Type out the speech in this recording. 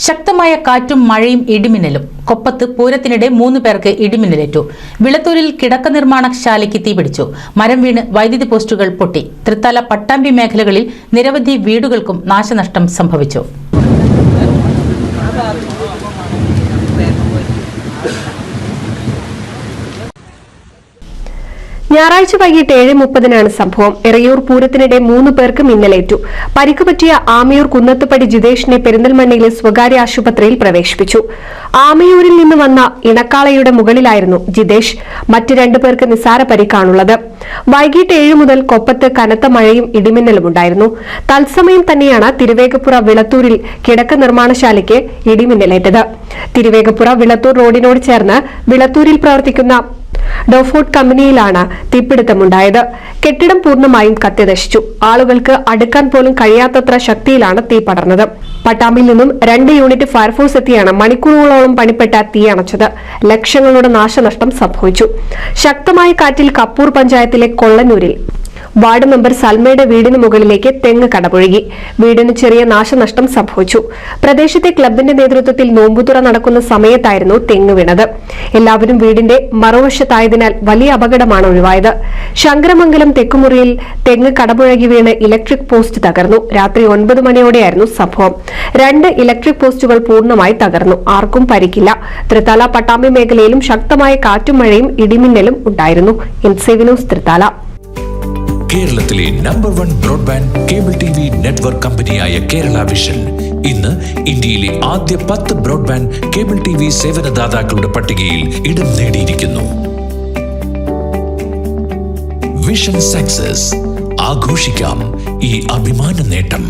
ശക്തമായ കാറ്റും മഴയും ഇടിമിന്നലും. കൊപ്പത്ത് പൂരത്തിനിടെ 3 പേർക്ക് ഇടിമിന്നലേറ്റു. വിളത്തൂരിൽ കിടക്ക നിർമ്മാണശാലയ്ക്ക് തീപിടിച്ചു. മരം വീണ് വൈദ്യുതി പോസ്റ്റുകൾ പൊട്ടി. തൃത്താല പട്ടാമ്പി മേഖലകളിൽ നിരവധി വീടുകൾക്കും നാശനഷ്ടം സംഭവിച്ചു. ഞായറാഴ്ച വൈകിട്ട് 7:30 സംഭവം. എറയൂർ പൂരത്തിനിടെ 3 പേർക്ക് മിന്നലേറ്റു. പരിക്ക് പറ്റിയ ആമയൂർ കുന്നത്തുപടി ജിതേഷിനെ പെരിന്തൽമണ്ണയിലെ സ്വകാര്യ ആശുപത്രിയിൽ പ്രവേശിപ്പിച്ചു. ആമയൂരിൽ നിന്ന് വന്ന ഇണക്കാളയുടെ മുകളിലായിരുന്നു ജിതേഷ്. മറ്റ് 2 പേർക്ക് നിസാര പരിക്കാണുള്ളത്. വൈകിട്ട് 7 മുതൽ കൊപ്പത്ത് കനത്ത മഴയും ഇടിമിന്നലും ഉണ്ടായിരുന്നു. തത്സമയം തന്നെയാണ് തിരുവേഗപ്പുറ വിളത്തൂരിൽ കിടക്ക നിർമ്മാണശാലയ്ക്ക് ഇടിമിന്നലേറ്റത്. തിരുവേഗപ്പുറ വിളത്തൂർ റോഡിനോട് ചേർന്ന് വിളത്തൂരിൽ പ്രവർത്തിക്കുന്ന ഡോഫോർട്ട് കമ്പനിയിലാണ് തീപിടുത്തമുണ്ടായത്. കെട്ടിടം പൂർണ്ണമായും കത്തിനശിച്ചു. ആളുകൾക്ക് അടുക്കാൻ പോലും കഴിയാത്തത്ര ശക്തിയിലാണ് തീ പടർന്നത്. പട്ടാമ്പിയിൽ നിന്നും 2 യൂണിറ്റ് ഫയർഫോഴ്സ് എത്തിയാണ് മണിക്കൂറുകളോളം പണിപ്പെട്ട തീ അണച്ചത്. ലക്ഷങ്ങളുടെ നാശനഷ്ടം സംഭവിച്ചു. ശക്തമായ കാറ്റിൽ കപ്പൂർ പഞ്ചായത്തിലെ കൊള്ളന്നൂരിൽ വാർഡ് മെമ്പർ സൽമയുടെ വീടിന് മുകളിലേക്ക് തെങ്ങ് കടപുഴകി. വീടിന് ചെറിയ നാശനഷ്ടം സംഭവിച്ചു. പ്രദേശത്തെ ക്ലബിന്റെ നേതൃത്വത്തിൽ നോമ്പുതുറ നടക്കുന്ന സമയത്തായിരുന്നു തെങ്ങ് വീണത്. എല്ലാവരും വീടിന്റെ മറുവശത്തായതിനാൽ വലിയ അപകടമാണ് ഒഴിവായത്. ശങ്കരമംഗലം തെക്കുമുറിയിൽ തെങ്ങ് കടപുഴകി വീണ് ഇലക്ട്രിക് പോസ്റ്റ് തകർന്നു. രാത്രി 9 മണിയോടെയായിരുന്നു സംഭവം. 2 ഇലക്ട്രിക് പോസ്റ്റുകൾ പൂർണ്ണമായി തകർന്നു. ആർക്കും പരിക്കില്ല. തൃത്താല പട്ടാമ്പി മേഖലയിലും ശക്തമായ കാറ്റും മഴയും ഇടിമിന്നലും ഉണ്ടായിരുന്നു. NCV news Thrithala. കേരളത്തിലെ number 1 broadband cable TV network കമ്പനിയായ കേരള വിഷൻ ഇന്ന് ഇന്ത്യയിലെ ആദ്യ 10 ബ്രോഡ്ബാൻഡ് കേബിൾ TV സേവനദാതാക്കളുടെ പട്ടികയിൽ ഇടം നേടിയിരിക്കുന്നു. Vision success. ആഘോഷിക്കാം ഈ അഭിമാന നേട്ടം.